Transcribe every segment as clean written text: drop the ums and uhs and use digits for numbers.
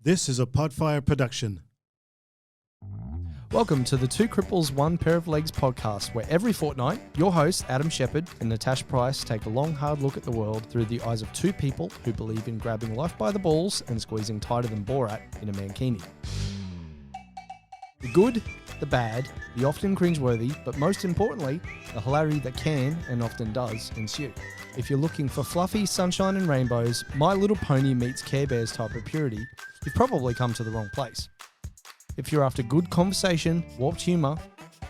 This is a Podfire production. Welcome to the Two Cripples, One Pair of Legs podcast, where every fortnight, your hosts, Adam Sheppard and Natasha Price, take a long, hard look at the world through the eyes of two people who believe in grabbing life by the balls and squeezing tighter than Borat in a Mankini. The good, the bad, the often cringeworthy, but most importantly, the hilarity that can and often does ensue. If you're looking for fluffy sunshine and rainbows, My Little Pony meets Care Bears type of purity, you've probably come to the wrong place. If you're after good conversation, warped humour,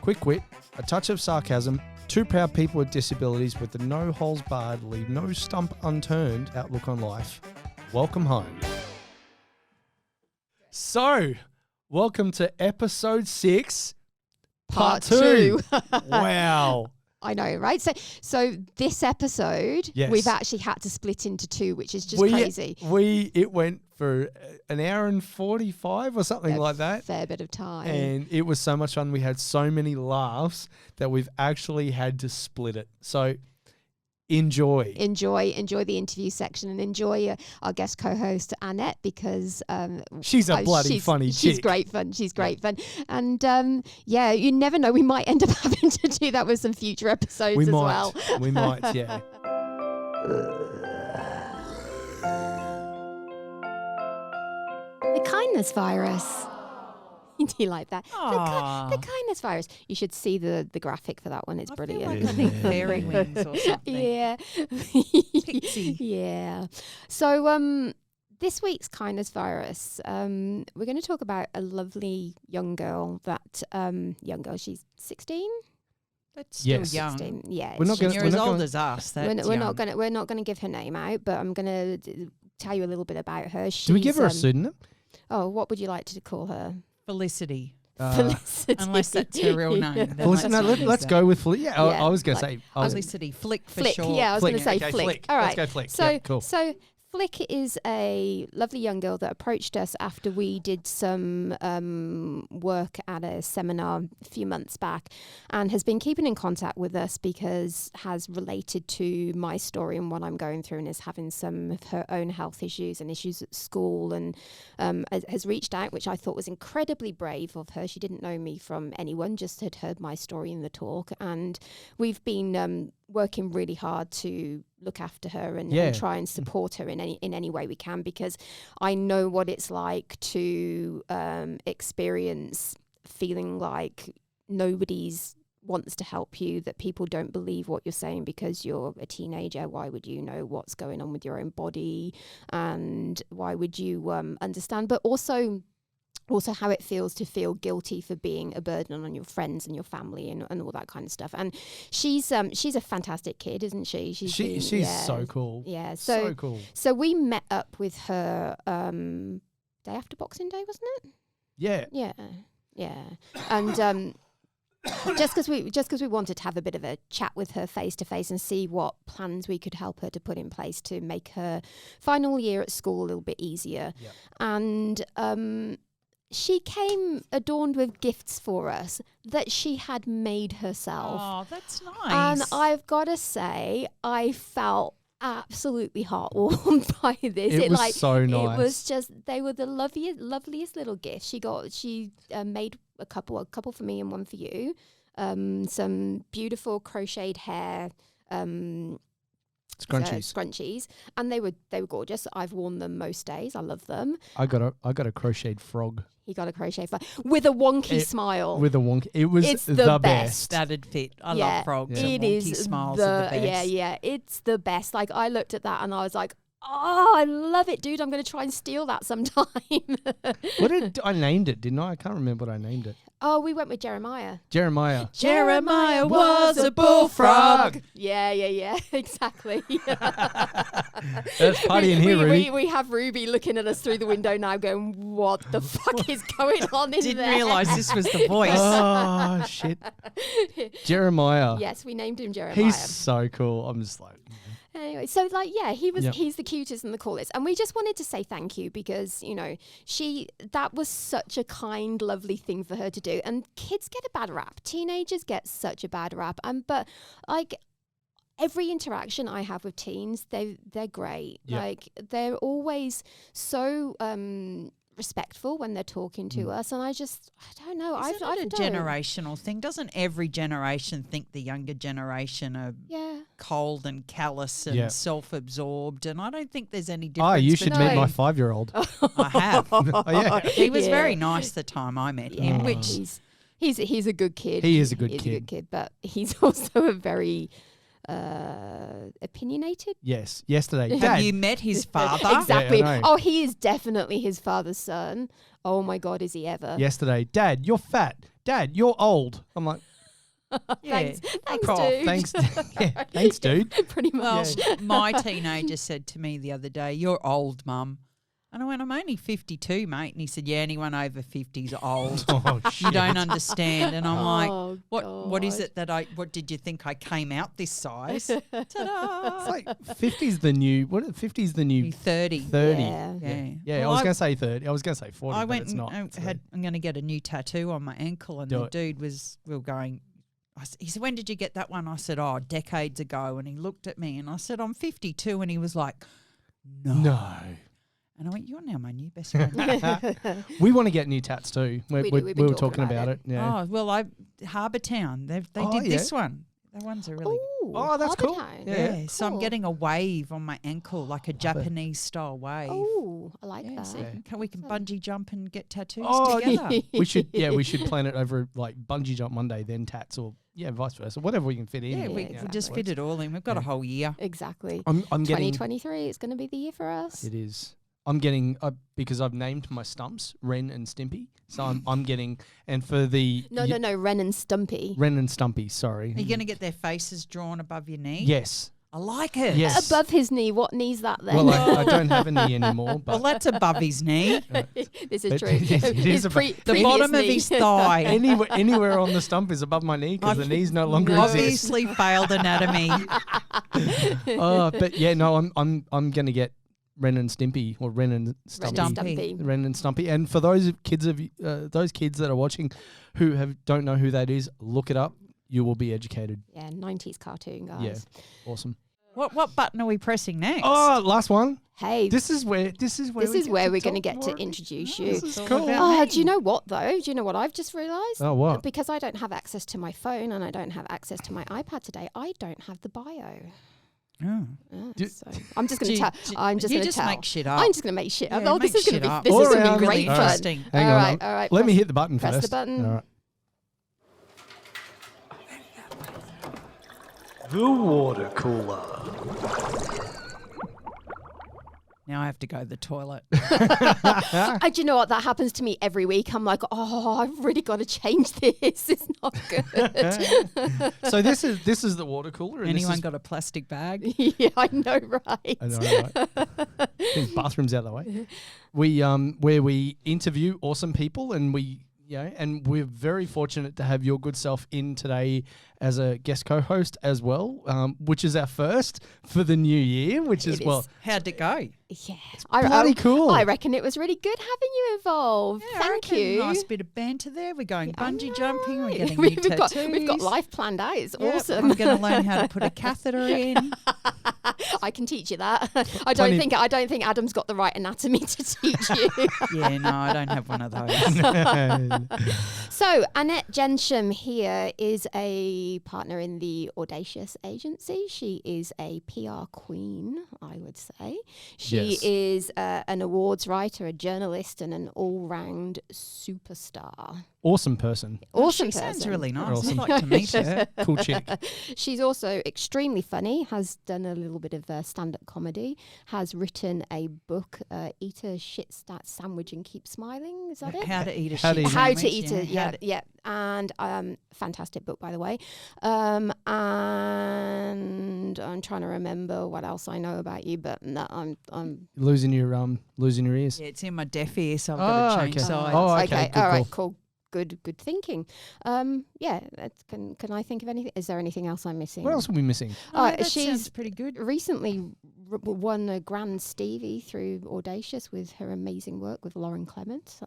quick wit, a touch of sarcasm, two proud people with disabilities with the no holes barred, leave no stump unturned outlook on life, welcome home. So, welcome to episode 6, part 2. Wow. I know, right? So this episode, Yes. we've actually had to split into two, which is just crazy. It went for an hour and 45 or something like that. Fair bit of time. And it was so much fun. We had so many laughs that we've actually had to split it. So enjoy the interview section and enjoy our guest co-host Annette because she's a bloody funny chick. She's great fun. And yeah, you never know. We might end up having to do that with some future episodes well. We might, yeah. The kindness virus. Do you like that? Aww. The kindness virus. You should see the graphic for that one. It's brilliant. I feel like fairy wings or something. Yeah. Pixie. Yeah. So this week's kindness virus, we're going to talk about a lovely young girl that she's 16. That's still Yes. young. 16. Yeah. We're not gonna- You're we're as not old gonna- as us. That's we're young. not gonna give her name out, but I'm gonna tell you a little bit about her. Do we give her a pseudonym? Oh, what would you like to call her? Felicity. Felicity. Unless that's her real name. then Felicity, no, let's let's go with Felicity. Yeah, Yeah, I was going to like- say. Felicity. Flick for Flick. short. Yeah, I was going to say Okay, Flick. All Let's right. go Flick. So, Yeah, cool. so Flick is a lovely young girl that approached us after we did some work at a seminar a few months back and has been keeping in contact with us because has related to my story and what I'm going through and is having some of her own health issues and issues at school and has reached out, which I thought was incredibly brave of her. She didn't know me from anyone, just had heard my story in the talk. And we've been working really hard to look after her and try and support her in any way we can, because I know what it's like to experience feeling like nobody's wants to help you, that people don't believe what you're saying because you're a teenager. Why would you know what's going on with your own body, and why would you understand? But also how it feels to feel guilty for being a burden on your friends and your family and all that kind of stuff. And she's a fantastic kid, isn't she? She's so cool. Yeah. So cool. So we met up with her day after Boxing Day, wasn't it? Yeah. Yeah. Yeah. And just because we wanted to have a bit of a chat with her face to face and see what plans we could help her to put in place to make her final year at school a little bit easier. Yep. And she came adorned with gifts for us that she had made herself. Oh, that's nice. And I've got to say, I felt absolutely heartwarmed by this. It was so nice. It was just, they were the loveliest little gifts. She made a couple for me and one for you. Some beautiful crocheted hair scrunchies, and they were gorgeous. I've worn them most days. I love them. I got a crocheted frog. He got a crochet frog with a wonky smile. With a wonky. It's the best. That'd fit. I love frogs. Yeah. And It wonky is smiles are the best. Yeah. It's the best. Like, I looked at that and I was like, oh, I love it, dude. I'm going to try and steal that sometime. I named it, didn't I? I can't remember what I named it. Oh, we went with Jeremiah. Jeremiah. Jeremiah was a bullfrog. Yeah, exactly. That's party in here, Ruby. We have Ruby looking at us through the window now going, what the fuck is going on in there? Didn't realise this was the voice. Oh, shit. Jeremiah. Yes, we named him Jeremiah. He's so cool. I'm just like... Anyway, so he's the cutest and the coolest. And we just wanted to say thank you because, that was such a kind, lovely thing for her to do. And kids get a bad rap. Teenagers get such a bad rap. But like every interaction I have with teens, they're great. Yeah. Like they're always so respectful when they're talking to us, and I don't know. Isn't it a generational thing? Doesn't every generation think the younger generation are cold and callous and self-absorbed? And I don't think there's any difference. Oh, you should meet my No. 5-year-old. I have. Oh, yeah. He was very nice the time I met him, which he's a good kid. He is a good He's kid. a good kid, but he's also a very opinionated. Yes. Yesterday. have Dad. you met his father? Exactly. Yeah, I know. Oh, he is definitely his father's son. Oh my God, is he ever? Yesterday. Dad, you're fat. Dad, you're old. I'm like, Yeah. Thanks, Prof. dude. thanks. Yeah, thanks, dude. Pretty Well, much. my teenager said to me the other day, "You're old, Mum." And I went, "I'm only 52, mate." And he said, "Yeah, anyone over 50 is old. Oh, You shit. don't understand." And I'm like, Oh, what is God. it that what did you think I came out this size? Ta-da! It's like 50's the new, 50's the new 30. 30. Yeah. Yeah, Well, I was going to say 30. I was going to say 40, I but went it's and not. It's I'm going to get a new tattoo on my ankle, and Do the it. dude we were going. He said, "When did you get that one?" I said, "Oh, decades ago." And he looked at me, and I said, "I'm 52," and he was like, No. And I went, "You're now my new best friend." We want to get new tats too. We've We been were talking talking about about it. it. Yeah. Oh well, Harbour Town. They Oh, did yeah. this one. That one's a really Oh, that's Harbour cool. Town. Yeah. So I'm Cool. getting a wave on my ankle, like a Japanese style wave. Oh, I like Yeah, that. so we can bungee jump and get tattoos Oh, together. we should plan it over like bungee jump Monday, then tats, or vice versa, whatever we can fit in. Yeah, we exactly. just fit it all in. We've got a whole year. Exactly. I'm getting. 2023 is going to be the year for us. It is. I'm getting because I've named my stumps Ren and Stimpy, so I'm getting, and for the No, Ren and Stumpy. Ren and Stumpy. Sorry. Are you going to get their faces drawn above your knee? Yes. I like it. Yes. Above his knee. What knee's that then? Well, I don't have a knee anymore, but Well, that's above his knee. This is It- true. it is His above- The previous bottom of knee. his thigh. anywhere on the stump is above my knee because the knees no longer exist. Obviously failed anatomy. But yeah, no, I'm gonna get Ren and Stimpy or Ren and Stumpy. Ren and Stumpy. Stumpy. Ren and Stumpy. And for those kids that are watching who don't know who that is, look it up. You will be educated. Yeah, 90s cartoon, guys. Yeah. Awesome. What button are we pressing next? Oh, last one. Hey, This is where we're going to get to more. introduce Oh, you. this is all cool. about Oh, me. do you know what, though? Do you know what I've just realised? Oh, what? Because I don't have access to my phone and I don't have access to my iPad today, I don't have the bio. Oh. So I'm just going to tell. I'm just you going to just tell. make shit up. I'm just going to make shit up. Yeah, Oh, this make is going shit to up. be. This All is going to around. be really great fun. interesting. Hang all on. right, all right. Let me hit the button press first. the button. All right. The water cooler. Now I have to go to the toilet. Do you know what? That happens to me every week. I'm like, oh, I've really got to change this. It's not good. So this is the water cooler. And Anyone this is, got a plastic bag? Yeah, I know, right? I know, right? These bathrooms out of the way. We where we interview awesome people, and and we're very fortunate to have your good self in today as a guest co-host as well, which is our first for the new year, which is, It well, is. How'd it go? Yeah, bloody cool. I reckon it was really good having you involved. Yeah, I Thank reckon you. Nice bit of banter there. We're going I bungee know, jumping. We're right? getting new we've tattoos. got life planned out. It's Yep, awesome. I'm going to learn how to put a catheter in. I can teach you that. I Plenty- don't think Adam's got the right anatomy to teach you. Yeah, no, I don't have one of those. So Annette Densham here is a partner in the Audacious agency. She is a PR queen, I would say. She Yes. is an awards writer, a journalist, and an all-round superstar. Awesome person. Awesome She sounds person. really nice. Awesome. I'd like to meet her. Cool chick. She's also extremely funny, has done a little bit of stand-up comedy, has written a book, Eat a Shit Stat Sandwich and Keep Smiling. Is that it? How to eat a How to shit eat- How sandwich, to eat a, How to- yeah. And fantastic book, by the way. And I'm trying to remember what else I know about you, but no, I'm Losing your ears. Yeah, it's in my deaf ear, so I've got to change okay. sides. Oh, okay, all right, cool. cool. Good thinking. Yeah, can I think of anything? Is there anything else I'm missing? What else are we missing? Oh, that she's sounds pretty good. recently won a Grand Stevie through Audacious with her amazing work with Lauren Clement.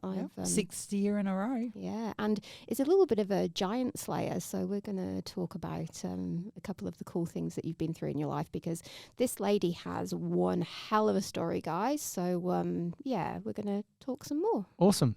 Sixth year in a row. Yeah, and is a little bit of a giant slayer. So we're going to talk about a couple of the cool things that you've been through in your life, because this lady has one hell of a story, guys. So we're going to talk some more. Awesome.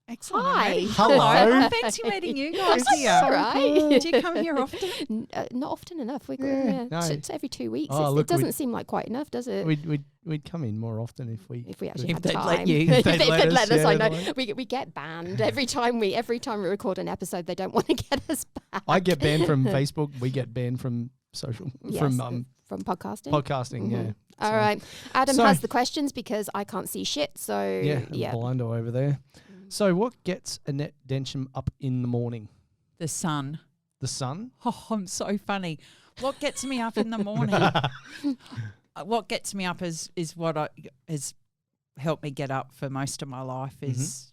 Excellent. Hi. Hello. I fancy meeting you guys here. All right. Do you come here often? Not often enough. No. It's every 2 weeks. Oh, It doesn't seem like quite enough, does it? We'd come in more often if we Actually If had they'd time. let you. If they'd they'd let let us, us, I yeah, know. they'd We get banned every time we record an episode. They don't want to get us back. I get banned from Facebook. We get banned from social from podcasting. podcasting. Yeah. All So- right. Adam So- has the questions because I can't see shit. So Yeah. Blindo over there. So what gets Annette Densham up in the morning? The sun. The sun? Oh, I'm so funny. What gets me up in the morning? What gets me up is what has helped me get up for most of my life is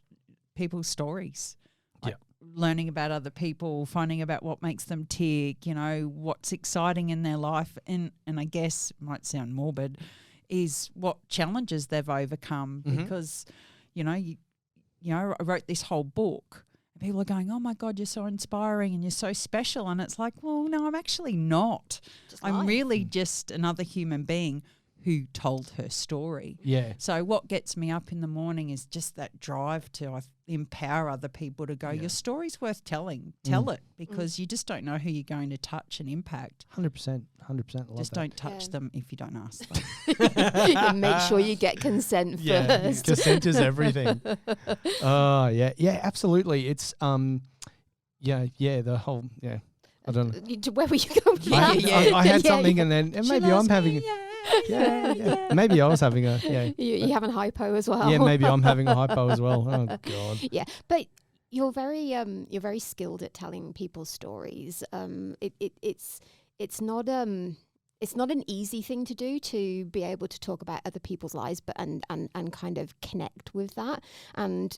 people's stories. Like learning about other people, finding about what makes them tick, what's exciting in their life. And I guess, it might sound morbid, is what challenges they've overcome because, I wrote this whole book. And people are going, oh, my God, you're so inspiring and you're so special. And it's like, well, no, I'm actually not. I'm really just another human being who told her story. Yeah. So what gets me up in the morning is just that drive to empower other people to go, your story's worth telling. Tell it, because you just don't know who you're going to touch and impact. 100%. 100%. Just don't touch them if you don't ask them. And make sure you get consent first. Consent is everything. Yeah, absolutely. It's the whole I don't know. Where were you going? I had something and maybe I'm having maybe I was having You having hypo as well. Yeah, maybe I'm having a hypo as well. Oh God. Yeah, but you're very skilled at telling people's stories. It's not an easy thing to do, to be able to talk about other people's lives, but and kind of connect with that. And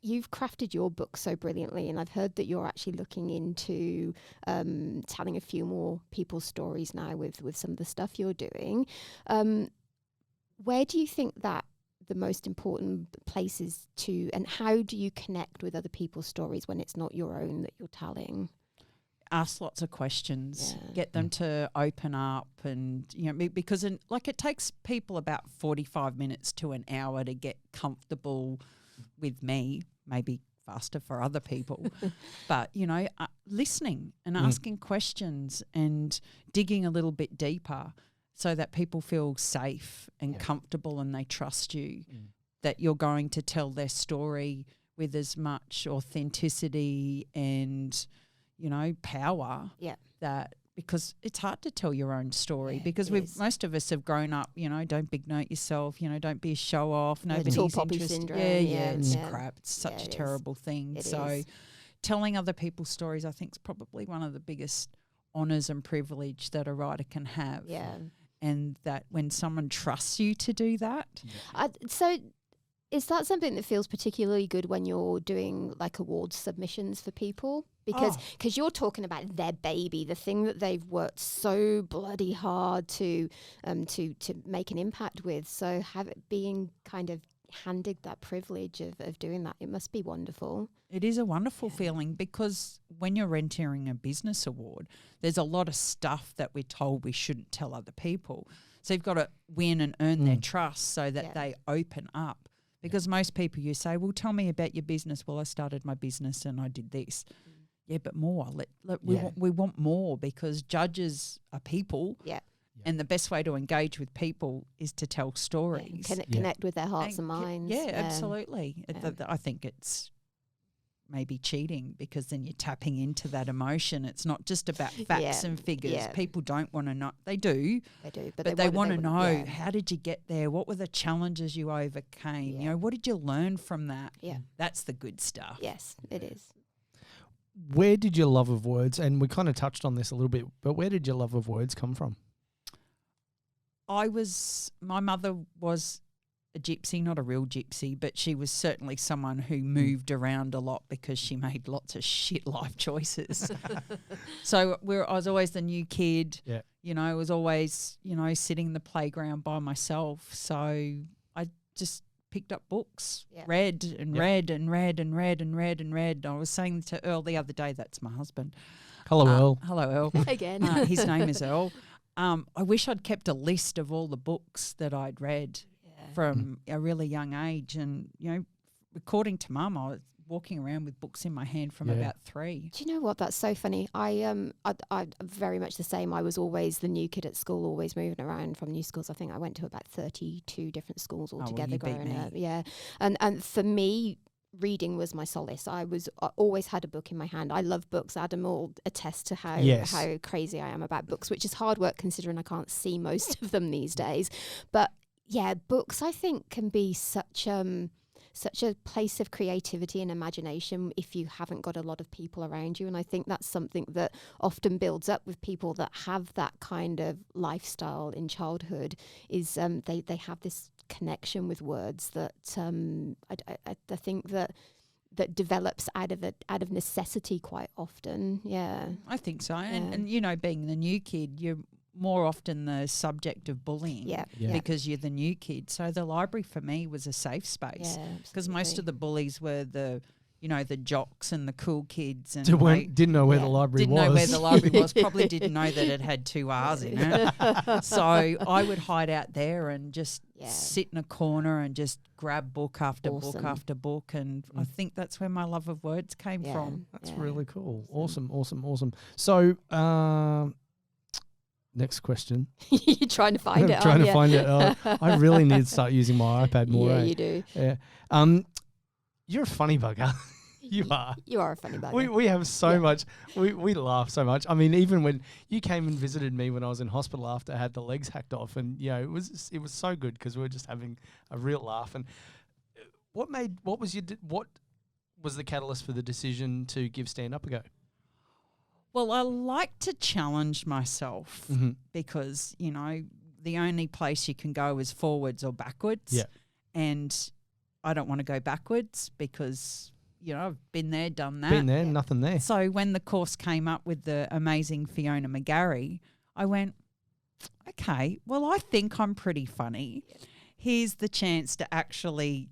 you've crafted your book so brilliantly, and I've heard that you're actually looking into telling a few more people's stories now with some of the stuff you're doing. Where do you think that the most important places to, and how do you connect with other people's stories when it's not your own that you're telling? Ask lots of questions, get them to open up, and because it takes people about 45 minutes to an hour to get comfortable with me, maybe faster for other people, but listening and asking questions and digging a little bit deeper so that people feel safe and comfortable and they trust you, that you're going to tell their story with as much authenticity and power that, because it's hard to tell your own story, because most of us have grown up, don't big note yourself, don't be a show off, nobody's tall poppy interested. syndrome. It's crap. It's such a terrible thing. It telling other people's stories, I think, is probably one of the biggest honours and privilege that a writer can have. Yeah. And that when someone trusts you to do that. So is that something that feels particularly good when you're doing like awards submissions for people? Because you're talking about their baby, the thing that they've worked so bloody hard to make an impact with. So being kind of handed that privilege of doing that, it must be wonderful. It is a wonderful feeling, because when you're entering a business award, there's a lot of stuff that we're told we shouldn't tell other people. So you've got to win and earn their trust so that they open up. Because most people, you say, well, tell me about your business. Well, I started my business and I did this. Yeah, but more. We want more, because judges are people. Yeah. And the best way to engage with people is to tell stories. Connect with their hearts and minds. Yeah, absolutely. I think it's maybe cheating, because then you're tapping into that emotion. It's not just about facts and figures. Yeah. People don't want to know. They do. But they want to know, how did you get there? What were the challenges you overcame? Yeah. What did you learn from that? Yeah. That's the good stuff. Yes, it is. Where did your love of words, and we kind of touched on this a little bit, but where did your love of words come from? My mother was a a gypsy, not a real gypsy, but she was certainly someone who moved around a lot because she made lots of shit life choices. So I was always the new kid. Yeah. You know, I was always, you know, sitting in the playground by myself. So I just picked up books, read and read and read and read and read and read. I was saying to Earl the other day, that's my husband. Hello, Earl. Hello, Earl. Again. His name is Earl. I wish I'd kept a list of all the books that I'd read from a really young age. And, you know, according to Mum, I was walking around with books in my hand from about 3. Do you know what? That's so funny. I very much the same. I was always the new kid at school, always moving around from new schools. I think I went to about 32 different schools altogether growing up. Yeah. And for me, reading was my solace. I always had a book in my hand. I love books. Adam will attest to how crazy I am about books, which is hard work considering I can't see most of them these days. But yeah, books I think can be such a place of creativity and imagination if you haven't got a lot of people around you. And I think that's something that often builds up with people that have that kind of lifestyle in childhood is they have this connection with words that I think that develops out of necessity quite often. Yeah, I think so. And you know, being the new kid, you're more often the subject of bullying because you're the new kid. So the library for me was a safe space because most of the bullies were the jocks and the cool kids. And didn't know where the library was. Didn't know where the library was. Probably didn't know that it had 2 R's in it. So I would hide out there and just sit in a corner and just grab book after book after book. And I think that's where my love of words came from. That's really cool. Awesome. So next question. You're trying to find it. I'm trying to find it. I really need to start using my iPad more. Yeah, you do. Yeah. You're a funny bugger. You are. You are a funny bugger. We have so much. We laugh so much. I mean, even when you came and visited me when I was in hospital after I had the legs hacked off, and you know, it was so good because we were just having a real laugh. And what was the catalyst for the decision to give stand up a go? Well, I like to challenge myself because, you know, the only place you can go is forwards or backwards. Yeah. And I don't want to go backwards because, you know, I've been there, done that. Been there, nothing there. So when the course came up with the amazing Fiona McGarry, I went, okay, well, I think I'm pretty funny. Here's the chance to actually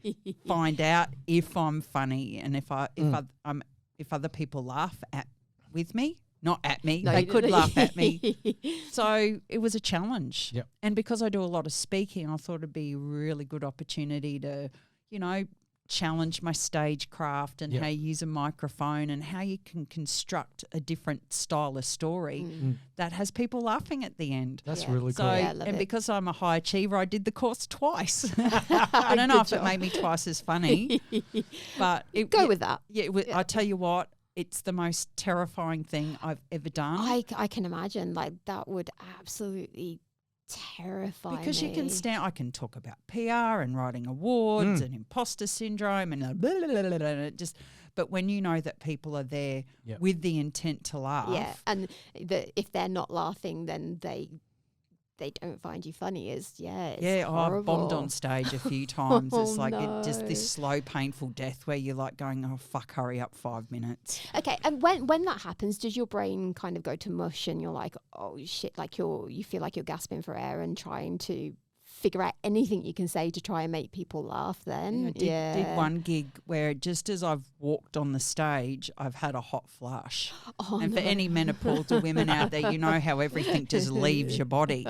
find out if I'm funny and if other people laugh with me. Not at me. No, they could laugh at me. So it was a challenge. Yep. And because I do a lot of speaking, I thought it'd be a really good opportunity to, you know, challenge my stage craft and how you use a microphone and how you can construct a different style of story that has people laughing at the end. That's really so, cool. And because I'm a high achiever, I did the course twice. I don't know if it made me twice as funny, but go with that. Yeah, I tell you what, it's the most terrifying thing I've ever done. I can imagine, like, that would absolutely terrify because me. you can I can talk about PR and writing awards and imposter syndrome and blah, blah, blah, blah, blah, and but when you know that people are there with the intent to laugh. And if they're not laughing, then they don't find you funny. It's I've bombed on stage a few times. It's like just this no. slow, painful death where you're like going, oh, fuck, hurry up 5 minutes. Okay, and when that happens, does your brain kind of go to mush and you're like, oh, shit, like you feel like you're gasping for air and trying to figure out anything you can say to try and make people laugh then? I did one gig where just as I've walked on the stage, I've had a hot flush. Oh, and for any menopausal women out there, you know how everything just leaves your body.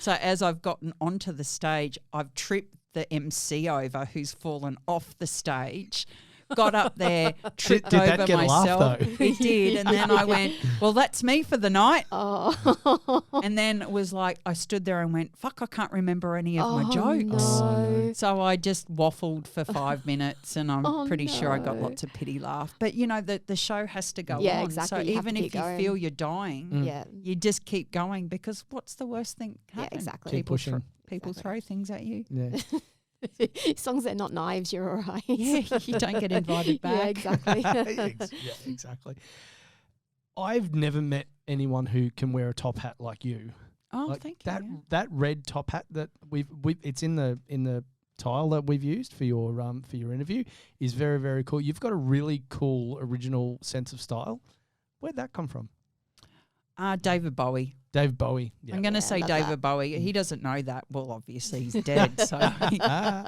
So as I've gotten onto the stage, I've tripped the MC over who's fallen off the stage. Got up there, tripped did over that get myself. laugh, though? It did. And then I went, well, that's me for the night. Oh. And then it was like I stood there and went, fuck, I can't remember any of my jokes. No. So I just waffled for 5 minutes and I'm pretty sure I got lots of pity laugh. But, you know, the show has to go on. Exactly. So You have even to if keep you going. feel you're dying, Yeah. you just keep going because what's the worst thing happen? Yeah, exactly. Keep pushing. People throw things at you. Yeah. As long as they're not knives, you're all right. Yeah, you don't get invited back. Yeah, exactly. Yeah, exactly. I've never met anyone who can wear a top hat like you. Oh, Like thank you. that red top hat that we've it's in the tile that we've used for your interview is very, very cool. You've got a really cool original sense of style. Where'd that come from? David Bowie. Dave Bowie. Yeah. I'm going to say love David that. Bowie. He doesn't know that. Well, obviously he's dead, so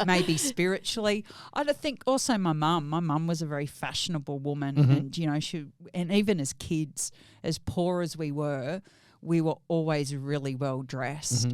maybe spiritually. I think also my mum. My mum was a very fashionable woman, and and even as kids, as poor as we were always really well dressed.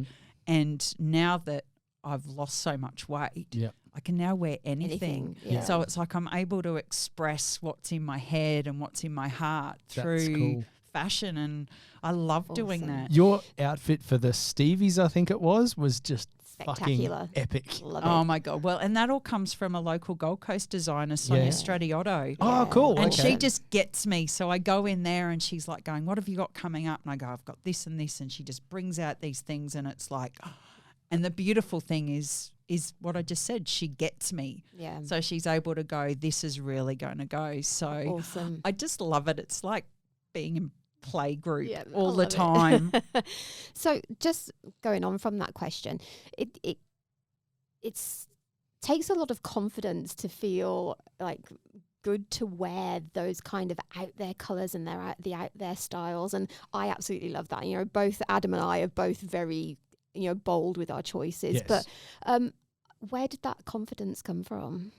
And now that I've lost so much weight, I can now wear anything. Yeah. So it's like I'm able to express what's in my head and what's in my heart through fashion, and I love doing that. Your outfit for the Stevies, I think it was just Spectacular. fucking epic. Love Oh it. my God. Well, and that all comes from a local Gold Coast designer, Sonia Stradiotto. Oh, cool. And okay. she just gets me. So I go in there and she's like going, what have you got coming up? And I go, I've got this and this. And she just brings out these things, and it's like, and the beautiful thing is what I just said. She gets me. Yeah. So she's able to go, this is really going to go. So Awesome. I just love it. It's like being in play group Yeah, all I the love time. it. So just going on from that question, it takes a lot of confidence to feel like good to wear those kind of out there colours and the out there styles, and I absolutely love that. Both Adam and I are both very bold with our choices, but where did that confidence come from?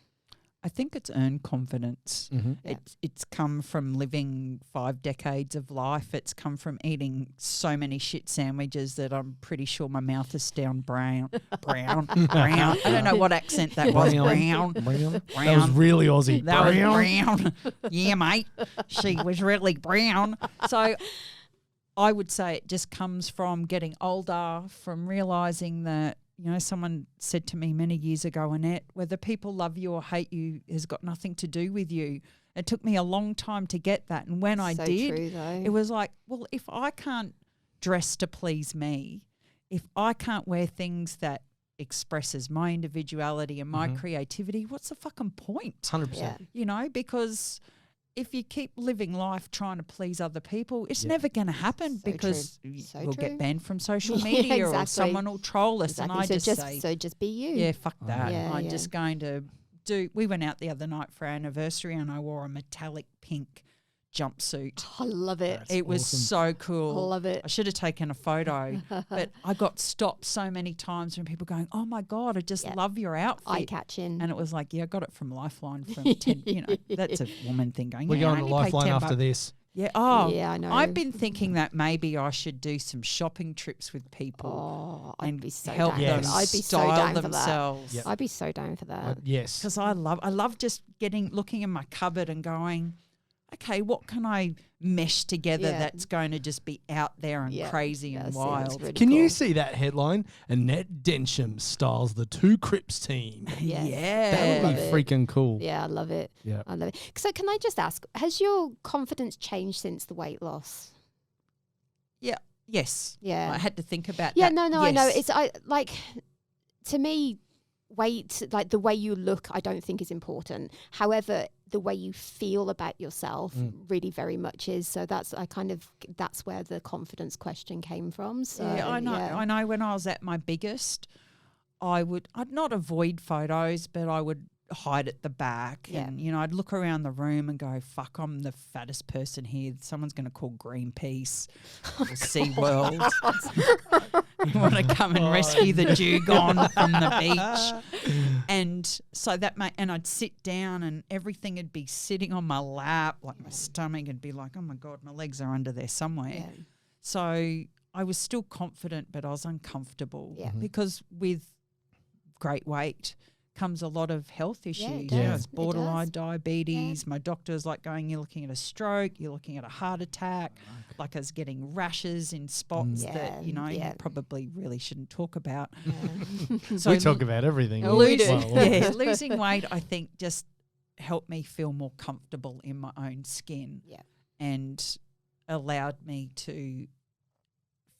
I think it's earned confidence. It's come from living 5 decades of life. It's come from eating so many shit sandwiches that I'm pretty sure my mouth is down brown. I don't know what accent that was. Brown. That was really Aussie. That was brown. Yeah, mate. She was really brown. So I would say it just comes from getting older, from realising that, someone said to me many years ago, Annette, whether people love you or hate you has got nothing to do with you. It took me a long time to get that. And when I did, true, though. it was like, well, if I can't dress to please me, if I can't wear things that expresses my individuality and my creativity, what's the fucking point? 100%. Because if you keep living life trying to please other people, it's never going to happen because we'll get banned from social media or someone will troll us. Exactly. And I so say, just be you. yeah, fuck that. Yeah, I'm just going to we went out the other night for our anniversary and I wore a metallic pink jumpsuit. I love it. That's it was awesome. so cool. I love it. I should have taken a photo, but I got stopped so many times from people going, "Oh my God, I just love your outfit." Eye catching. And it was like, yeah, I got it from Lifeline from 10, that's a woman thing going, We're yeah, going I to only paid Lifeline 10 after bucks. this. Yeah. Oh, Yeah, I know. I've been thinking that maybe I should do some shopping trips with people Oh, I'd and be so help down. them Yes. I'd be so style down for that. themselves. Yep. I'd be so down for that. Yes. Because I love just looking in my cupboard and going, okay, what can I mesh together Yeah. that's going to just be out there and crazy and That's wild? really Can you cool. see that headline? Annette Densham styles the Two Crips team. Yes. Yeah. That would Love be it. freaking cool. Yeah, I love it. Yeah. I love it. So can I just ask, has your confidence changed since the weight loss? Yeah. Yes. Yeah. I had to think about Yeah, that. no, I know. Yes. To me, weight, like the way you look, I don't think is important. However, the way you feel about yourself really very much is. So that's where the confidence question came from. So yeah, I know. yeah. I know when I was at my biggest, I'd not avoid photos, but I would hide at the back. Yeah. And, I'd look around the room and go, fuck, I'm the fattest person here. Someone's going to call Greenpeace or SeaWorld. You want to come and rescue the dugong from the beach. And so and I'd sit down and everything would be sitting on my lap, like my stomach would be like, oh my God, my legs are under there somewhere. Yeah. So I was still confident, but I was uncomfortable because with great weight comes a lot of health issues. does. Yeah. It's It borderline does. diabetes. My doctor's like going, you're looking at a stroke, you're looking at a heart attack. Like I was getting rashes in spots that, you probably really shouldn't talk about. So We talk about everything. losing weight, I think, just helped me feel more comfortable in my own skin and allowed me to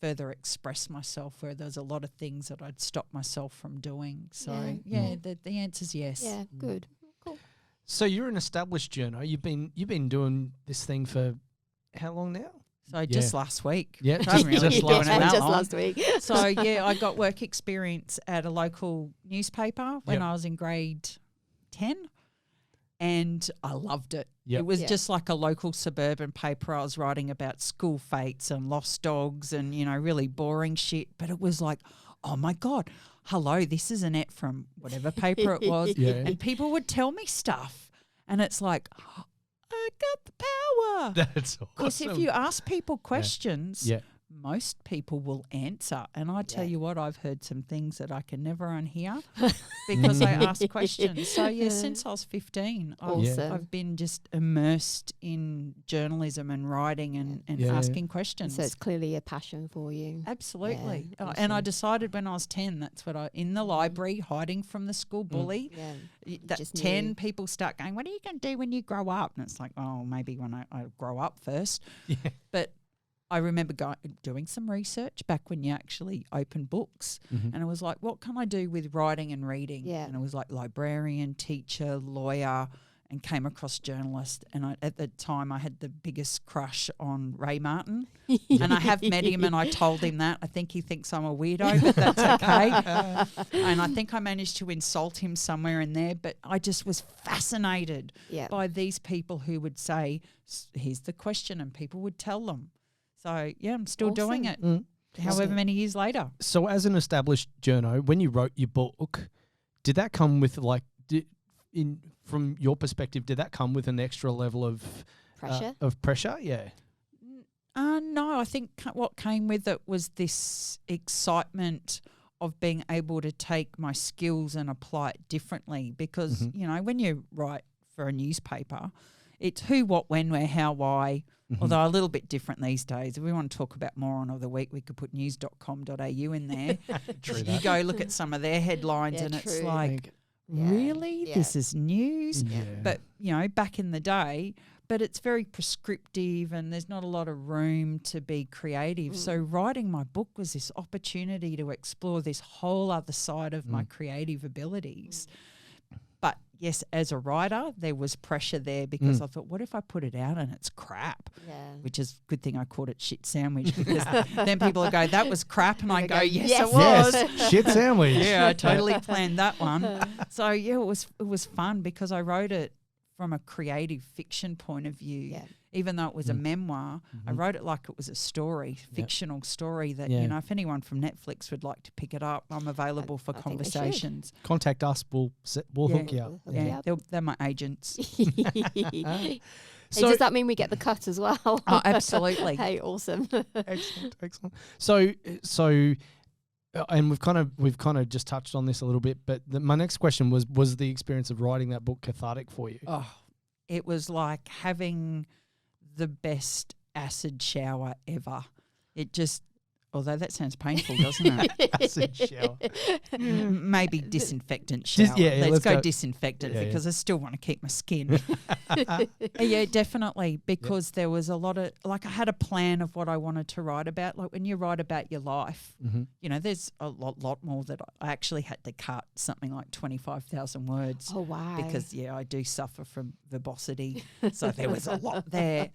further express myself where there's a lot of things that I'd stop myself from doing. So, the answer's yes. Yeah, good. Cool. So you're an established journo. You've been doing this thing for how long now? So just last week. Yeah, I haven't really just been doing it that just long. last week. So, yeah, I got work experience at a local newspaper when Yep. I was in grade 10, and I loved it. Yep. It was Yeah. just like a local suburban paper. I was writing about school fates and lost dogs and, you know, really boring shit. But it was like, oh, my God, hello, this is Annette from whatever paper it was. Yeah. And people would tell me stuff. And it's like, I got the power. That's Because awesome. if you ask people questions, Yeah. most people will answer. And I tell Yeah. you what, I've heard some things that I can never unhear because I ask questions. So, yeah, since I was 15, Awesome. I've been just immersed in journalism and writing and Yeah. asking questions. So it's clearly a passion for you. Absolutely. Yeah, And I awesome. decided when I was 10, that's what in the library, hiding from the school bully, Yeah. that just 10 knew. people start going, what are you going to do when you grow up? And it's like, oh, maybe when I grow up first. Yeah. But I remember doing some research back when you actually open books, Mhm. and it was like, what can I do with writing and reading? Yeah. And it was like librarian, teacher, lawyer, and came across journalist. And at the time, I had the biggest crush on Ray Martin, and I have met him, and I told him that. I think he thinks I'm a weirdo, but that's okay. And I think I managed to insult him somewhere in there, but I just was fascinated Yeah. by these people who would say, here's the question, and people would tell them. So, yeah, I'm still doing it, Mm. however many years later. So as an established journo, when you wrote your book, did that come with from your perspective, did that come with an extra level of Pressure? Yeah. No, I think what came with it was this excitement of being able to take my skills and apply it differently because, Mhm. you know, when you write for a newspaper, it's who, what, when, where, how, why, Mhm. although a little bit different these days. If we want to talk about moron of the week, we could put news.com.au in there. True You that. go look at some of their headlines Yeah, and it's true. like, Yeah. really? Yeah. This is news? Yeah. But, you know, back in the day, but it's very prescriptive and there's not a lot of room to be creative. So writing my book was this opportunity to explore this whole other side of my creative abilities. But yes, as a writer, there was pressure there because I thought, what if I put it out and it's crap? Yeah. Which is a good thing I called it shit sandwich because then people would go, that was crap. And I go, yes, yes. it was. Yes, shit sandwich. Yeah, I totally planned that one. So yeah, it was fun because I wrote it from a creative fiction point of view. Yeah. Even though it was a memoir, I Mhm. wrote it like it was a story, fictional story that, Yeah. you know, if anyone from Netflix would like to pick it up, I'm available for I think they should. conversations. Contact us. We'll Yeah. hook you up. We'll hook Yeah, you up. they're my agents. Hey, So does that mean we get the cut as well? Oh, absolutely. Hey, awesome. excellent. So, and we've kind of just touched on this a little bit, but my next question was the experience of writing that book cathartic for you? Oh, it was like having the best acid shower ever. It just, although that sounds painful, doesn't it? Acid shower. Maybe disinfectant shower. yeah, let's let's go go- disinfectant Yeah, because I still want to keep my skin. Yeah, definitely, because there was a lot of, like, I had a plan of what I wanted to write about. Like when you write about your life, Mhm. you know, there's a lot more that I actually had to cut, something like 25,000 words. Oh, wow. Because, yeah, I do suffer from verbosity. So there was a lot there.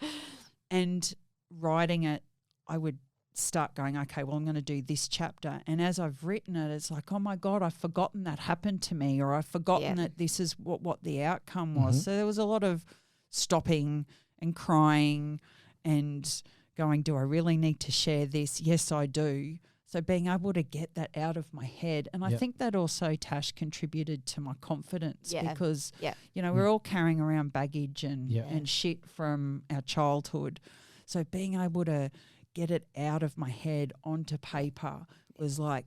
And writing it, I would start going, okay, well, I'm going to do this chapter. And as I've written it, it's like, oh, my God, I've forgotten that happened to me, or I've forgotten that this is what the outcome was. Mhm. So there was a lot of stopping and crying and going, do I really need to share this? Yes, I do. So being able to get that out of my head. And I Yep. think that also, Tash, contributed to my confidence Yeah. because, Yeah. you know, we're all carrying around baggage Yeah. and shit from our childhood. So being able to get it out of my head onto paper was like,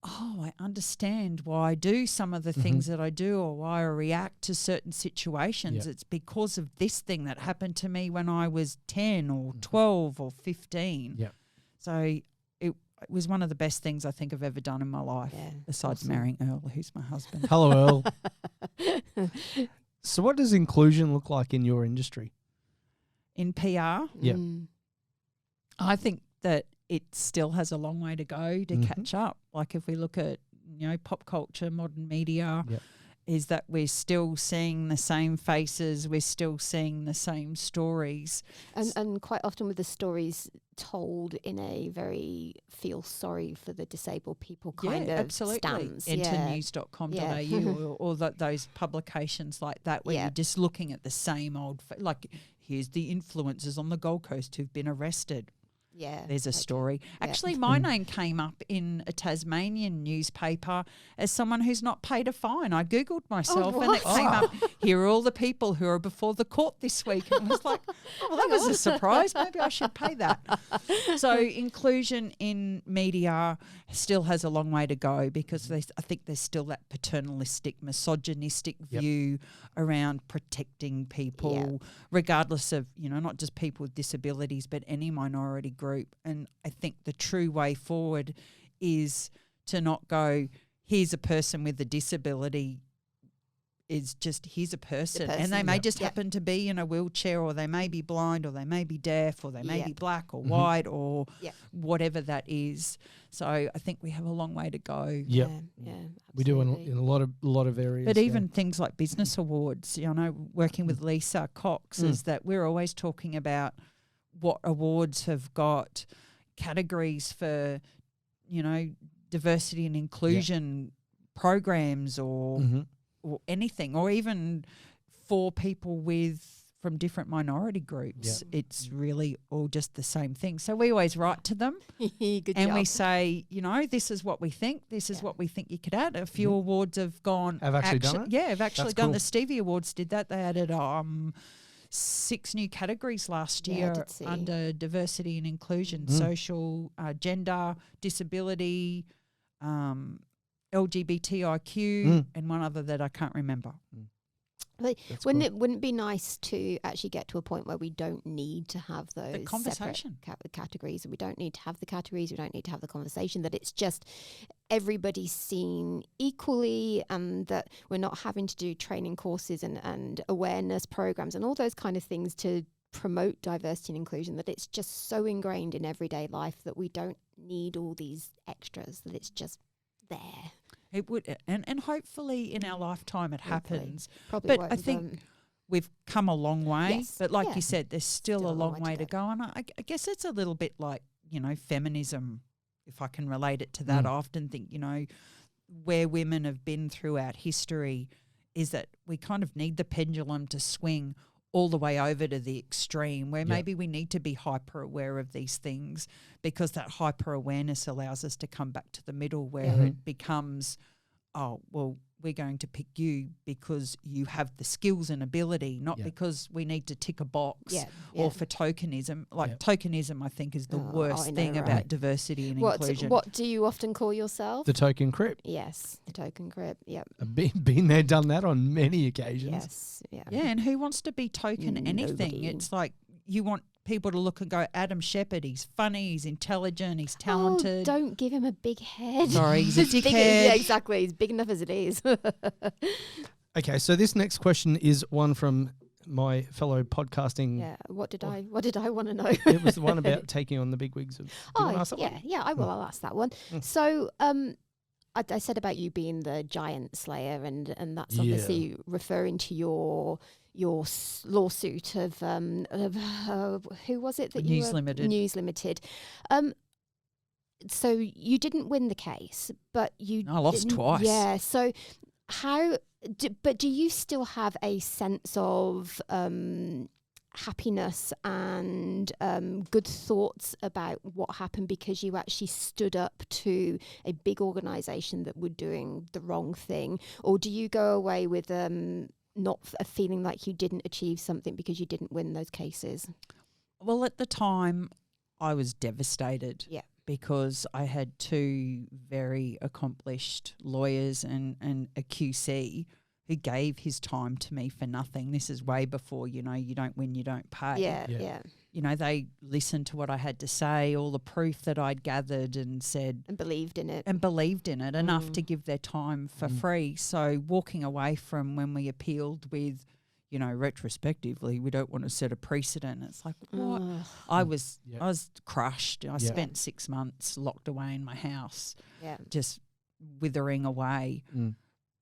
oh, I understand why I do some of the things that I do or why I react to certain situations. Yep. It's because of this thing that happened to me when I was 10 or 12 or 15. Yep. So it was one of the best things I think I've ever done in my life, Yeah, besides awesome. marrying Earl, who's my husband. Hello, Earl. So what does inclusion look like in your industry? In PR, Yeah. I think that it still has a long way to go to Mhm. catch up. Like if we look at, you know, pop culture, modern media, Yep. is that we're still seeing the same faces, we're still seeing the same stories. And quite often with the stories told in a very feel sorry for the disabled people kind of absolutely. stance. Enternews.com.au or those publications like that where you're just looking at the same old, like here's the influencers on the Gold Coast who've been arrested. Yeah. There's a story. Actually, my name came up in a Tasmanian newspaper as someone who's not paid a fine. I Googled myself and it came up, here are all the people who are before the court this week. And I was like, oh, well, that was a surprise. Maybe I should pay that. So inclusion in media still has a long way to go because I think there's still that paternalistic, misogynistic view around protecting people, regardless of, not just people with disabilities, but any minority group. And I think the true way forward is to not go, here's a person with a disability, is just here's a person and they may just happen to be in a wheelchair, or they may be blind, or they may be deaf, or they may be black or white, or whatever that is. So I think we have a long way to go. Yeah, we do in a lot of areas. But even things like business awards, working with Lisa Cox, is that we're always talking about what awards have got categories for, diversity and inclusion programs or anything, or even for people from different minority groups. It's really all just the same thing. So we always write to them Good and job. we say, this is what we think. This is what we think you could add. A few awards have gone. Have actually done it? Yeah, have actually That's done. cool. The Stevie Awards did that. They added 6 new categories last year under diversity and inclusion, social, gender, disability, LGBTIQ, and one other that I can't remember. But wouldn't it be nice to actually get to a point where we don't need to have those conversation categories, and we don't need to have the categories, we don't need to have the conversation, that it's just everybody's seen equally, and that we're not having to do training courses and awareness programs and all those kind of things to promote diversity and inclusion, that it's just so ingrained in everyday life that we don't need all these extras, that it's just there. It would, and hopefully in our lifetime it happens. Probably but I think we've come a long way. Yes, but like you said, there's still a long way to go. And I guess it's a little bit like, feminism, if I can relate it to that. I often think, where women have been throughout history is that we kind of need the pendulum to swing all the way over to the extreme, where maybe we need to be hyper aware of these things, because that hyper awareness allows us to come back to the middle, where it becomes, oh, well, we're going to pick you because you have the skills and ability, not because we need to tick a box or for tokenism. Tokenism, I think, is the worst thing about diversity and inclusion. What do you often call yourself? The token crip. Yes, the token crip. Yep. I've been there, done that on many occasions. Yes. Yeah. Yeah, and who wants to be token anything? Nobody. It's like you want people to look and go, Adam Sheppard, he's funny, he's intelligent, he's talented. Oh, don't give him a big head. Sorry, he's a dickhead. Yeah, exactly. He's big enough as it is. Okay, so this next question is one from my fellow podcasting. Yeah. What did I want to know? It was the one about taking on the big wigs. I'll ask that one. So, I said about you being the giant slayer, and that's obviously referring to your lawsuit of who was it that News Limited. News Limited. So you didn't win the case, but I lost twice. Yeah. So but do you still have a sense of happiness and good thoughts about what happened, because you actually stood up to a big organisation that were doing the wrong thing? Or do you go away with not a feeling like you didn't achieve something because you didn't win those cases? Well, at the time, I was devastated. Yeah. Because I had 2 very accomplished lawyers and a QC who gave his time to me for nothing. This is way before, you don't win, you don't pay. Yeah. They listened to what I had to say, all the proof that I'd gathered and said. And believed in it. Enough to give their time for free. So walking away from when we appealed with, retrospectively, we don't want to set a precedent. It's like, what? I was crushed. I spent 6 months locked away in my house, just withering away.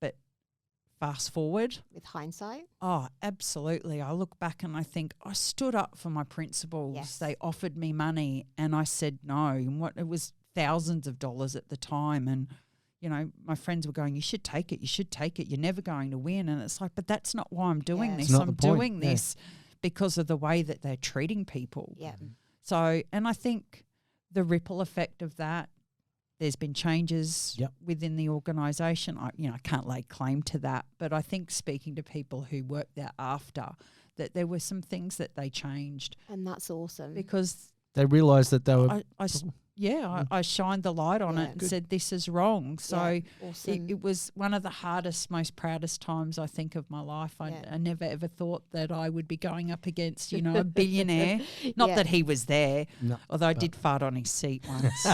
But fast forward. With hindsight. Oh, absolutely. I look back and I think I stood up for my principles. Yes. They offered me money and I said no. And it was thousands of dollars at the time. And, you know, my friends were going, you should take it. You should take it. You're never going to win. And it's like, but that's not why I'm doing Yeah. this. It's not I'm the point. doing this because of the way that they're treating people. Yeah. So, and I think the ripple effect of that, there's been changes Yep. within the organisation. I can't lay claim to that, but I think speaking to people who worked there after, that there were some things that they changed And that's awesome. because They realised that they were. I shined the light on Yeah. it and said this is wrong. So Yeah, awesome. it was one of the hardest, most proudest times I think of my life. I never ever thought that I would be going up against, you know, a billionaire. Not Yeah. that he was there, No, although I did fart on his seat once.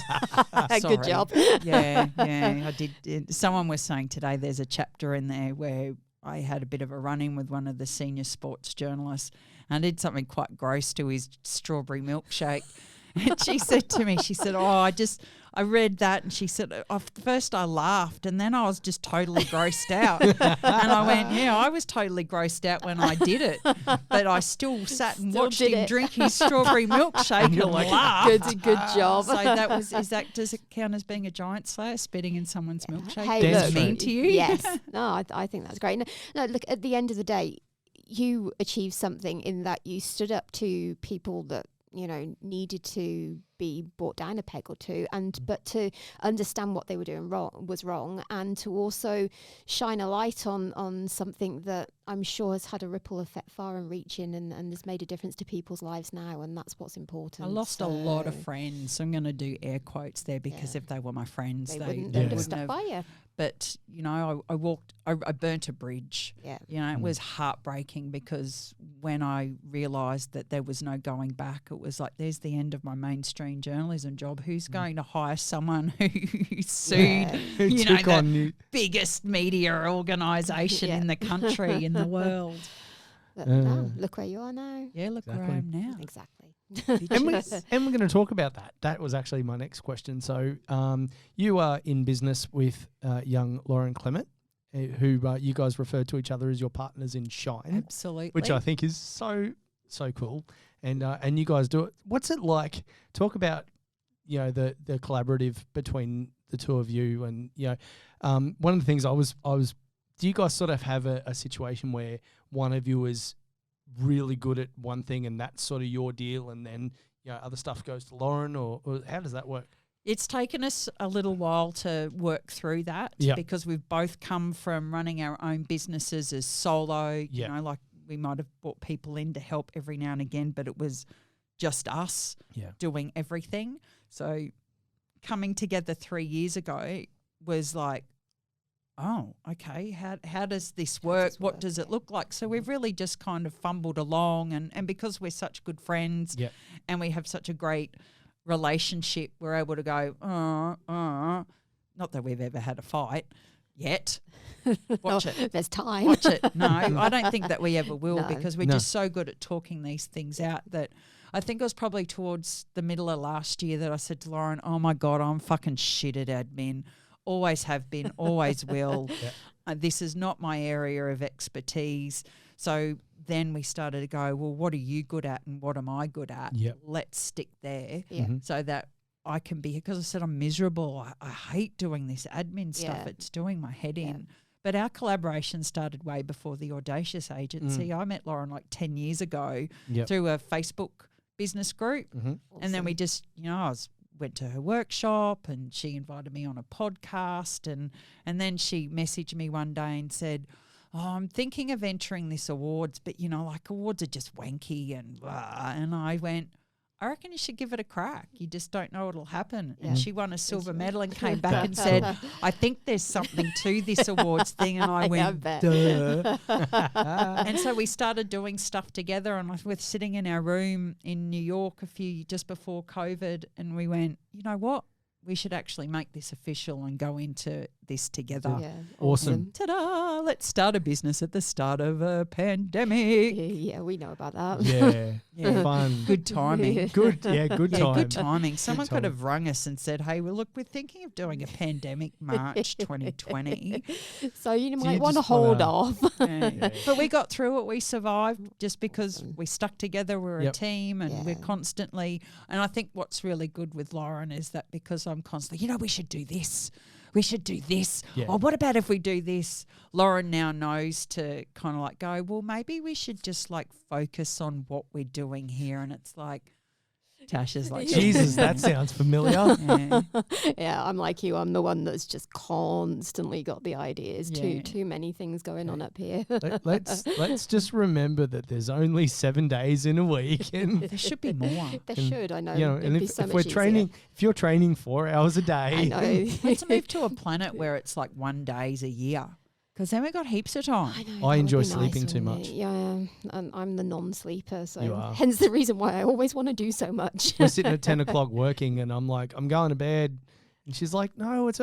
Good Sorry. job. Yeah, I did. Someone was saying today there's a chapter in there where I had a bit of a run-in with one of the senior sports journalists and I did something quite gross to his strawberry milkshake. And she said to me, she said, I read that and she said, first I laughed and then I was just totally grossed out. And I went, yeah, I was totally grossed out when I did it. But I still sat and Still watched did him it. drink his strawberry milkshake and laughed. Good job. So does it count as being a giant slayer, spitting in someone's milkshake? Hey, Dance Does it look, mean to you? Yes. No, I think that's great. No, look, at the end of the day, you achieved something in that you stood up to people that, you know, needed to be brought down a peg or two, but to understand what they were doing was wrong, and to also shine a light on something that I'm sure has had a ripple effect far and reaching and has made a difference to people's lives now, and that's what's important. I lost a lot of So friends. I'm going to do air quotes there because Yeah. if they were my friends, They they wouldn't Yeah. have wouldn't stuck have. by you. But, you know, I burnt a bridge. Yeah. You know, it was heartbreaking because when I realised that there was no going back, it was like, there's the end of my mainstream journalism job. Who's going to hire someone who sued, Yeah. Who you know, took the on you? biggest media organisation Yeah. in the country, in the world? But no, look where you are now. Yeah, look where I Exactly. am now. Exactly. And we're going to talk about that. That was actually my next question. So you are in business with young Lauren Clement, who you guys refer to each other as your partners in Shine, Absolutely. which I think is so cool. And you guys do it. What's it like? Talk about, you know, the collaborative between the two of you. And, you know, one of the things I was, do you guys sort of have a situation where one of you is really good at one thing and that's sort of your deal, and then, you know, other stuff goes to Lauren, or how does that work? It's taken us a little while to work through that because we've both come from running our own businesses as solo, you know, like we might have brought people in to help every now and again, but it was just us doing everything. So coming together 3 years ago was like, oh, okay, how does this work? What does it look like? So we've really just kind of fumbled along, and because we're such good friends and we have such a great relationship, we're able to go, not that we've ever had a fight yet. Watch it. There's time. Watch it. No, I don't think that we ever will No. because we're just so good at talking these things out that I think it was probably towards the middle of last year that I said to Lauren, oh my God, I'm fucking shit at admin. Always have been, always will. This is not my area of expertise. So then we started to go, well, what are you good at and what am I good at? Let's stick there so that I can be, because I said I'm miserable. I hate doing this admin stuff. It's doing my head in. But our collaboration started way before the Audacious Agency. I met Lauren like 10 years ago through a Facebook business group. And then we just, you know, went to her workshop and she invited me on a podcast, and then she messaged me one day and said, oh, I'm thinking of entering this awards, but, you know, like awards are just wanky and blah. And I went, I reckon you should give it a crack. You just don't know what'll happen. And she won a silver medal and came back and said, I think there's something to this awards thing. And I went, duh. And so we started doing stuff together, and we're sitting in our room in New York just before COVID, and we went, you know what? we should actually make this official and go into this together. Yeah, Awesome. Ta-da! Let's start a business at the start of a pandemic. Yeah, we know about that. Yeah. Yeah. Fun. Good timing. Good. Yeah, good Yeah, time. good timing. Someone could time. have rung us and said, "Hey, well, look, we're thinking of doing a pandemic March 2020." So you you might want to just hold wanna- off. Yeah. But we got through it. We survived just because we stuck together. We're a Yep. team, and we're Yeah. constantly. And I think what's really good with Lauren is that because I'm constantly, we should do this. We should do this. Yeah. Oh, what about if we do this? Lauren now knows to kind of like go, well, maybe we should just like focus on what we're doing here. And it's like, Tasha's like, Jesus, that sounds familiar. Yeah. Yeah, I'm like you. I'm the one that's just constantly got the ideas. Yeah. Too many things going on up here. Let's just remember that there's only 7 days in a week, and There should be more. There and, should, I know. you know, It'd and be if, so if much we're easier. training, if you're training 4 hours a day, I know. Let's move to a planet where it's like 1 day's a year, because then we've got heaps of time. I know. I that would enjoy be sleeping nice, too wouldn't much. it? Yeah, and I'm the non-sleeper, You so are. hence the reason why I always want to do so much. we're sitting at 10 o'clock working, and I'm like, I'm going to bed, and she's like, no, it's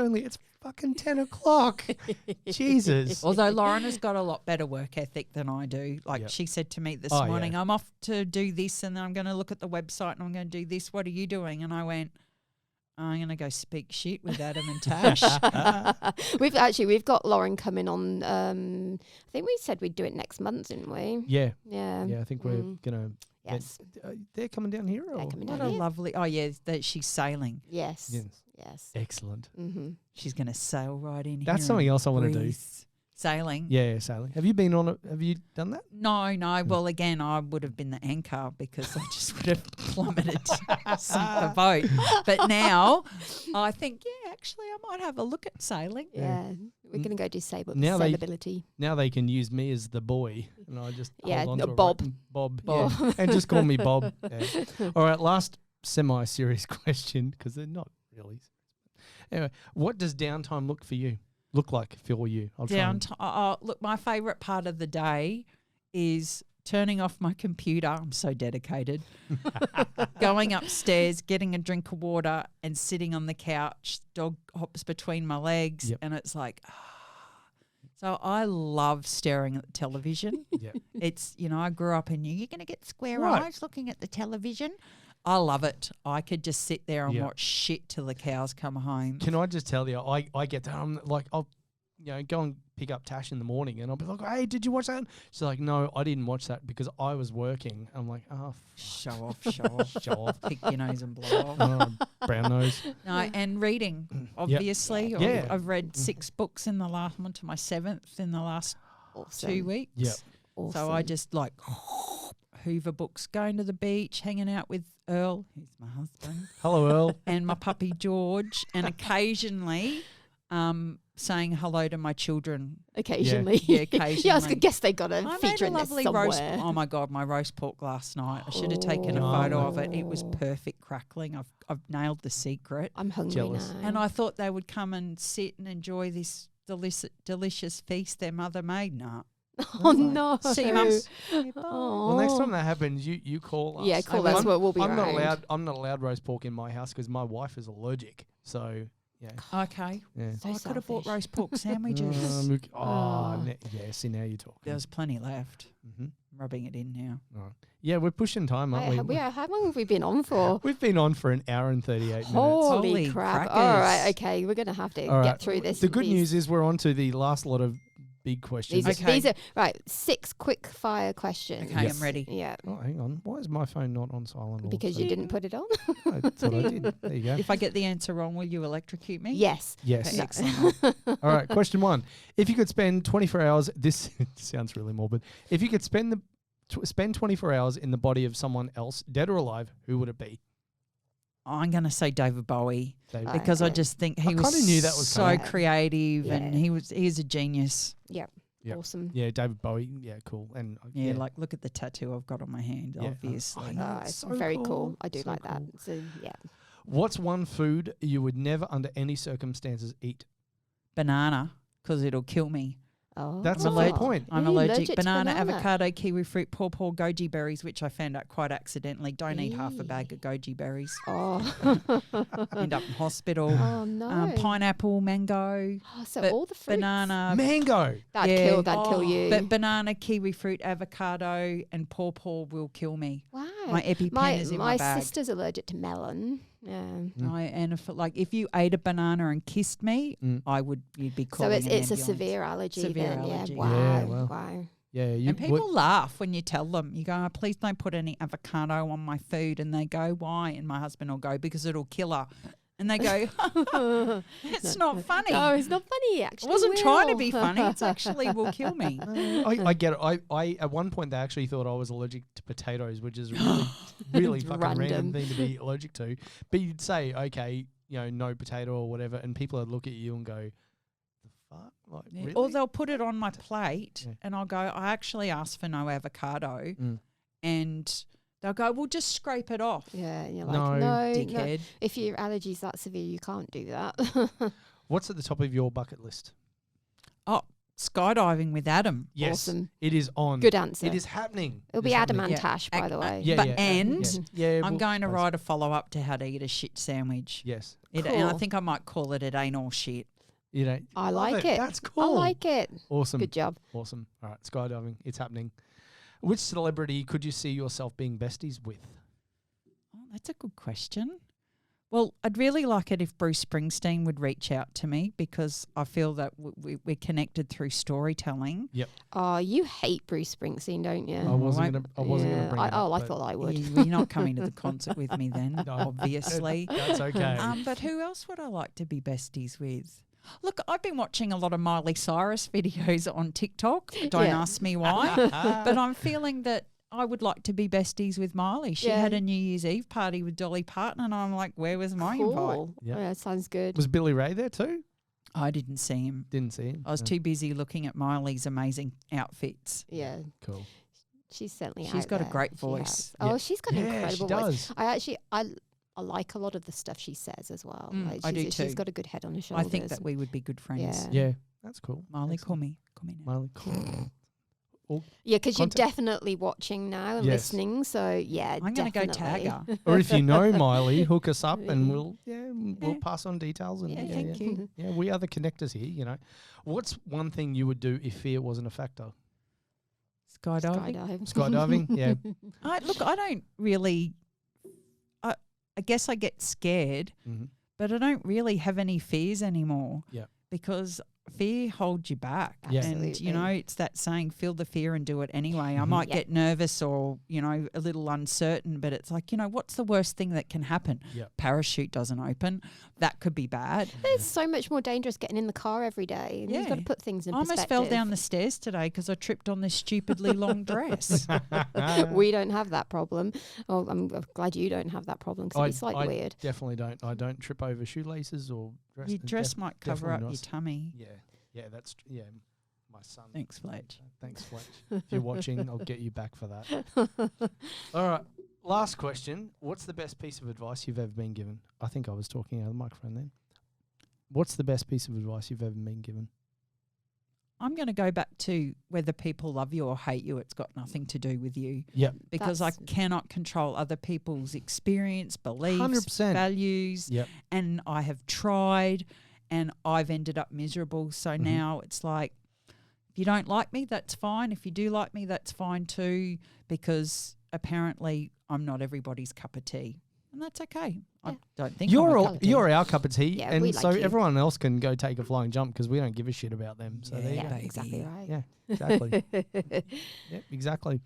fucking 10 o'clock. Jesus. Although Lauren has got a lot better work ethic than I do. Like Yep. she said to me this Oh, morning, yeah. I'm off to do this and then I'm going to look at the website and I'm going to do this. What are you doing? And I went, I'm going to go speak shit with Adam and Tash. We've got Lauren coming on. I think we said we'd do it next month, didn't we? Yeah, Yeah. yeah. I think we're gonna. Yes. They're coming down here. They're Or? coming What down a here. lovely, oh yeah, that she's sailing. Yes. Yes. Yes. Excellent. Mm-hmm. She's going to sail right in here. That's something else I want to do. breeze. Sailing? Yeah, sailing. Have you been on it? Have you done that? No. Well, again, I would have been the anchor because I just would have plummeted to sink the boat. But now I think, yeah, actually, I might have a look at sailing. Yeah. We're going to go do Now they- sailability. Now they can use me as the boy, and I just Yeah, hold on no, to a Bob. rope and Bob, Bob. yeah. And just call me Bob. Yeah. All right, last semi-serious question because they're not really. Anyway, what does downtime look like for you? I'll try and- Look, my favourite part of the day is turning off my computer. I'm so dedicated. Going upstairs, getting a drink of water and sitting on the couch. Dog hops between my legs Yep. and it's like, So I love staring at the television. Yeah. It's, I grew up and you're going to get square Right. eyes looking at the television. I love it. I could just sit there and Yeah. watch shit till the cows come home. Can I just tell you, I get that. I'm like, I'll go and pick up Tash in the morning and I'll be like, hey, did you watch that? She's like, no, I didn't watch that because I was working. I'm like, oh, Show off, show off. show off. Pick your nose and blow off. Brown nose. No, and reading, obviously. Yeah. I've read 6 books in the last, I'm on to my 7th in the last Awesome. 2 weeks. Yep. Awesome. So I just like Hoover books, going to the beach, hanging out with Earl, who's my husband, Hello, Earl. and my puppy George, and occasionally saying hello to my children. Occasionally. Yeah, occasionally. Yeah, I was going to guess they got a I made feature a in this lovely somewhere. roast. Oh my god, my roast pork last night. I should have taken a Oh. photo of it. It was perfect crackling. I've nailed the secret. I'm hungry Jealous. now. And I thought they would come and sit and enjoy this delicious feast their mother made. Nah. Oh, no. See you, mums. Oh. Well, next time that happens, you call us. Yeah, call I'm- us. We'll be I'm not around. allowed. I'm not allowed roast pork in my house because my wife is allergic. So yeah, Okay. yeah. So I could have bought selfish. roast pork sandwiches. Oh, yeah. See, now you're talking. There's plenty left. Mm-hmm. I'm rubbing it in now. Right. Yeah, we're pushing time, aren't we? How long have we been on for? We've been on for an hour and 38 minutes. Holy Holy crap. crackers. All right, okay. We're going to have to All right. get through this. The good news is we're on to the last lot of big questions. These are right. 6 quick fire questions. Okay, Yes. I'm ready. Yeah, Oh, hang on. Why is my phone not on silent? all because of a you didn't put it on. sudden? I thought I did. There you go. If I get the answer wrong, will you electrocute me? Yes. Yes. Okay, excellent. All right. Question 1. If you could spend 24 hours, this sounds really morbid. If you could spend 24 hours in the body of someone else, dead or alive, who would it be? I'm going to say David Bowie David? because I Okay. just think I he was kinda knew that was so coming. creative and Yeah. he's a genius. Yep. Awesome. Yeah, David Bowie. Yeah, cool. And Yeah, like look at the tattoo I've got on my hand, Yeah. obviously. I know. It's so very cool. cool. I do So like that. cool. So yeah. What's one food you would never, under any circumstances, eat? Banana, because it'll kill me. Oh, That's a I'm fair allergic- point. I'm Are you allergic. allergic to Banana, banana? avocado, kiwi fruit, pawpaw, goji berries, which I found out quite accidentally. Don't eat half a Eee. bag of goji berries. Oh. End up in hospital. Oh no. Pineapple, mango, Oh, so but all the fruits. banana. Mango. That'd Yeah. kill you. But banana, kiwi fruit, avocado, and pawpaw will kill me. wow. My EpiPen is in my bag. sister's allergic to melon. Yeah. And if you ate a banana and kissed me, you'd be So calling it's an a ambulance. severe allergy Severe then. allergy. Yeah. Wow. Yeah, well. Wow. Yeah, you And people laugh when you tell them. You go, oh, please don't put any avocado on my food. And they go, why? And my husband will go, because it'll kill her. And they go, it's not funny. No, it's not funny. I Actually, wasn't trying to will. be funny. It's actually will kill me. I get it. I at one point they actually thought I was allergic to potatoes, which is really, really fucking random Random. thing to be allergic to. But you'd say, okay, no potato or whatever, and people would look at you and go, "The fuck?" Like, Yeah. really? Or they'll put it on my plate Yeah. and I'll go, I actually asked for no avocado. Mm. And they'll go, well, just scrape it off. Yeah, and you're No, like, no, Dickhead. if your allergy's that severe, you can't do that. What's at the top of your bucket list? Oh, skydiving with Adam. Yes, Awesome. it is on. Good answer. It is happening. It'll It be is Adam happening. and Tash, by the way. Yeah, But yeah. and yeah, I'm we'll going to post write a follow-up to how to eat a shit sandwich. Yes. And I Cool. think I might call it ain't all shit. I love like it. That's I cool. like it. Awesome. Good job. Awesome. All right, skydiving. It's happening. Which celebrity could you see yourself being besties with? Oh, that's a good question. Well, I'd really like it if Bruce Springsteen would reach out to me because I feel that we're connected through storytelling. Oh, you hate Bruce Springsteen, don't you? I wasn't I- gonna. I wasn't gonna bring it up, I but thought I would. You're not coming to the concert with me then, No. obviously. That's okay. But who else would I like to be besties with? Look, I've been watching a lot of Miley Cyrus videos on TikTok. Don't Yeah. ask me why. But I'm feeling that I would like to be besties with Miley. She Yeah. had a New Year's Eve party with Dolly Parton, and I'm like, where was my invite? Cool. Yeah. Yeah, sounds good. Was Billy Ray there too? I didn't see him. Didn't see him. I was too busy looking at Miley's amazing outfits. Yeah, cool. she's certainly She's out got a there. great She voice. has. Oh, Yeah. she's got an Yeah, she incredible voice. does. I like a lot of the stuff she says as well. Like, I do she's too. got a good head on her I shoulders. think that we would be good friends. Yeah. Yeah, that's cool. Miley, call Excellent. me. Call me now. Miley, cool. Yeah, because you're Contact- definitely watching now and Yes. listening. So yeah, I'm going to go tag definitely. her. Or if you know Miley, hook us up and we'll pass on details. And Yeah, thank you. Yeah, we are the connectors here. What's one thing you would do if fear wasn't a factor? Skydiving. Skydiving. Yeah. Look, I don't really. I guess I get scared, Mm-hmm. but I don't really have any fears anymore. Yeah. Because fear holds you back. Yeah. And, Absolutely. it's that saying, feel the fear and do it anyway. I Mhm. might Yeah. get nervous or, a little uncertain, but it's like, what's the worst thing that can happen? Yeah. Parachute doesn't open. That could be bad. There's so much more dangerous getting in the car every day. And You've got to Yeah. put things in I almost perspective. fell down the stairs today because I tripped on this stupidly long dress. We don't have that problem. Oh, I'm glad you don't have that problem because it'd be slightly weird. Definitely don't. I don't trip over shoelaces or dress. Your dress might cover up definitely your not. tummy. Yeah, that's yeah. My son. Thanks, Fletch. Thanks, Fletch. If you're watching, I'll get you back for that. All right. Last question. What's the best piece of advice you've ever been given? I think I was talking out of the microphone then. What's the best piece of advice you've ever been given? I'm going to go back to whether people love you or hate you. It's got nothing to do with you. Yep. Because I cannot control other people's experience, beliefs, 100%. values. Yep. And I have tried and I've ended up miserable. So Mhm. now it's like, if you don't like me, that's fine. If you do like me, that's fine too. Because apparently I'm not everybody's cup of tea. And that's okay. I Yeah. don't think I'm a cup of tea. You're our cup of tea, Yeah, and we like so you. everyone else can go take a flying jump because we don't give a shit about them. So there you Yeah, go. exactly right. Yeah, exactly. Yep, exactly.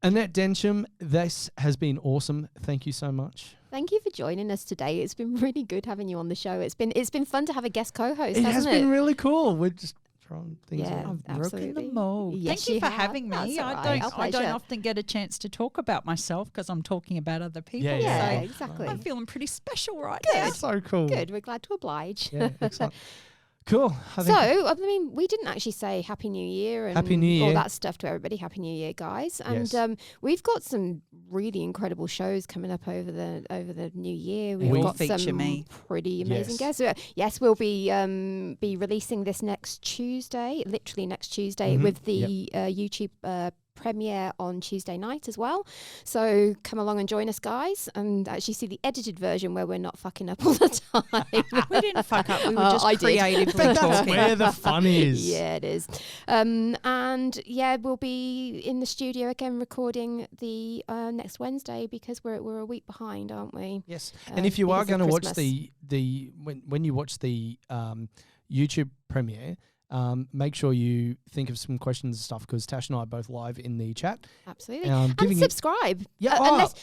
Annette Densham, this has been awesome. Thank you so much. Thank you for joining us today. It's been really good having you on the show. It's been fun to have a guest co-host, It has hasn't been it? really cool. We're just trying things Yeah. out. I've broken the Absolutely. mold. Yes, Thank you you for have. having me. That's all right. Our I don't pleasure. often get a chance to talk about myself because I'm talking about other people. Yeah, Yeah, yeah. So exactly. I'm feeling pretty special right Yeah, now. it's so cool. Good. We're glad to oblige. Yeah, excellent. Cool. I mean, we didn't actually say Happy New Year and Happy New Year. all that stuff to everybody. Happy New Year, guys. And Yes. we've got some really incredible shows coming up over the new year. We've Will got feature some me. pretty amazing Yes. guests. Yes, we'll be releasing this next Tuesday, literally next Tuesday, Mhm. with the YouTube premiere on Tuesday night as well. So come along and join us, guys, and actually see the edited version where we're not fucking up all the time. We didn't fuck up. We were just I did. creatively That's talking. where the fun is. Yeah, it is. And yeah, we'll be in the studio again recording the next Wednesday because we're a week behind, aren't we? Yes. And if you are because of going to watch Christmas. the when you watch the YouTube premiere, make sure you think of some questions and stuff because Tash and I are both live in the chat. Absolutely. And And subscribe. Yeah, Unless,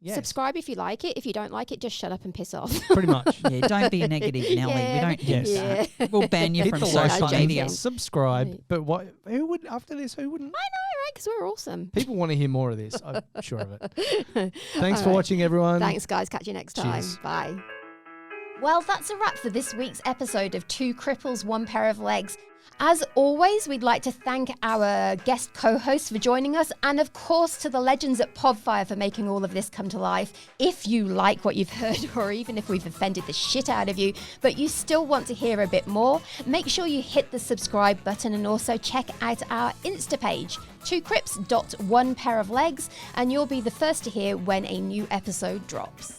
Yes. subscribe if you like it. If you don't like it, just shut up and piss off. Pretty much. Yeah, don't be a negative Nelly. We Yeah, don't Yes. need that. We'll ban you Hit from the like social button. media. Joking. Subscribe. Right. But what? Who would after this? Who wouldn't? Because we're awesome. People want to hear more of this. I'm sure of it. Thanks All for right. watching, everyone. Thanks, guys. Catch you next time. Cheers. Bye. Well, that's a wrap for this week's episode of Two Cripples, One Pair of Legs. As always, we'd like to thank our guest co-hosts for joining us, and of course to the legends at Podfire for making all of this come to life. If you like what you've heard, or even if we've offended the shit out of you, but you still want to hear a bit more, make sure you hit the subscribe button and also check out our Insta page, twocrips.onepairoflegs, and you'll be the first to hear when a new episode drops.